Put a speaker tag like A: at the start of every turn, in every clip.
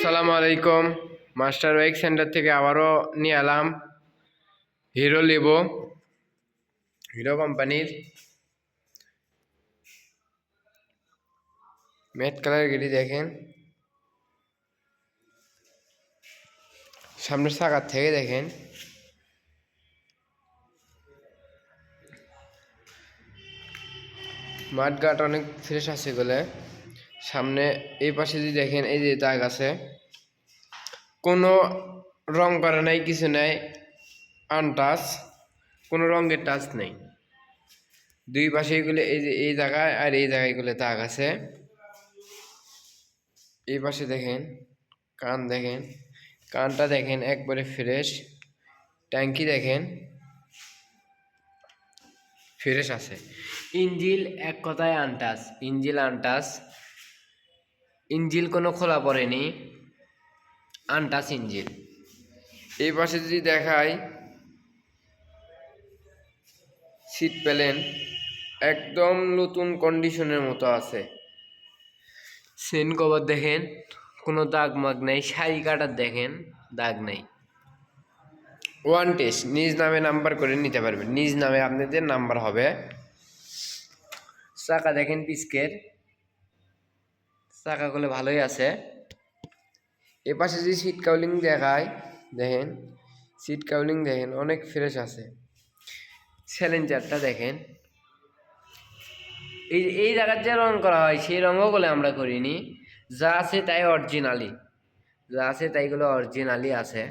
A: আসসালামু আলাইকুম। Master bike centre থেকে আবারও নিয়ে এলাম হিরো লিভো, হিরো কোম্পানির ম্যাট কালার গাড়ি। দেখেন সামনের চাকার থেকে দেখেন মাঠঘাট অনেক ফ্রেশ আছে বলে। সামনে এই পাশে যদি দেখেন, এই যে দাগ আছে, কোনো রং করা নাই, কিছু নাই, আনটাচ, কোনো রঙের টাচ নেই। দুই পাশে এগুলো এই যে এই জায়গায় আর এই জায়গায় এগুলো দাগ আছে। এই পাশে দেখেন কান, দেখেন কানটা দেখেন একবারে ফ্রেশ। ট্যাঙ্কি দেখেন ফ্রেশ আছে। ইঞ্জিল এক কথায় আনটাচ, ইঞ্জিল আনটাচ, ইঞ্জিল কোনো খোলা পড়েনি, আনটাচ ইঞ্জিল। এই পাশে যদি দেখাই, সিট প্যালেন একদম নতুন কন্ডিশনের মতো আছে। সেন কভার দেখেন কোনো দাগ মাগ নেই, শাড়ি কাটার দেখেন দাগ নেই। ওয়ান টেস্ট, নিজ নামে নাম্বার করে নিতে পারবেন, নিজ নামে আপনাদের নাম্বার হবে। চাকা দেখেন পিচকের, চাকাগুলো ভালোই আছে। এ পাশে যদি সিট কাউলিং দেখায়, দেখেন সিট কাউলিং দেখেন অনেক ফ্রেশ আছে। স্যালেঞ্জারটা দেখেন, এই জায়গার যে রং করা হয় সেই রঙও বলে আমরা করিনি, যা আছে তাই অরিজিনালি, যা আছে তাইগুলো অরিজিনালি আছে।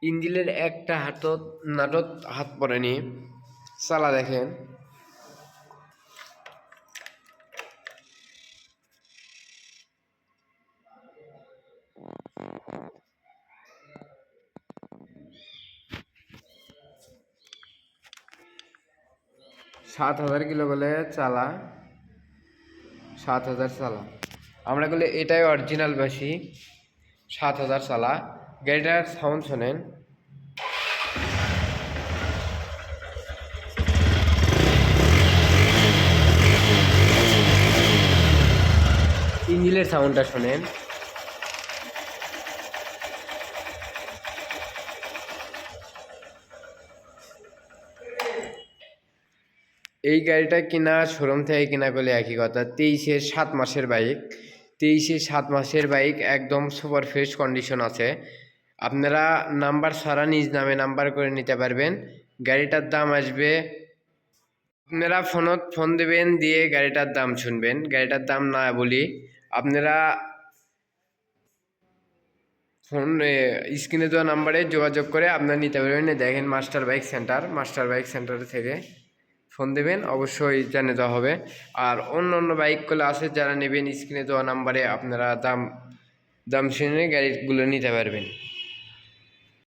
A: ইঞ্জিলের একটা নাটত হাত পড়েনি। চালা দেখেন $7,000 কিলো বলে চালা, 7,000 চালা। আমরা বলে এটাই অরিজিনাল বেশি, 7,000 চালা। গাড়িটার সাউন্ড শোনেন, ইঞ্জিনের সাউন্ডটা শোনেন। এই গাড়িটা কিনা শোরুম থেকে কিনা করলে একই কথা। 23-এর 7 মাসের বাইক, 23-এর 7 মাসের বাইক, একদম সুপার ফ্রেশ কন্ডিশন আছে। আপনারা নাম্বার ছাড়া নিজ নামে নাম্বার করে নিতে পারবেন। গাড়িটার দাম আসবে, আপনারা ফোন দেবেন, দিয়ে গাড়িটার দাম শুনবেন। গাড়িটার দাম না বলি, আপনারা ফোন স্ক্রিনে দেওয়া নাম্বারে যোগাযোগ করে আপনারা নিতে পারবেন। দেখেন master bike centre, master bike centre থেকে ফোন দেবেন, অবশ্যই জানিয়ে দেওয়া হবে। আর অন্য অন্য বাইকগুলো আছে যারা নেবেন, স্ক্রিনে দেওয়া নাম্বারে আপনারা দাম শুনে গাড়িগুলো নিতে পারবেন।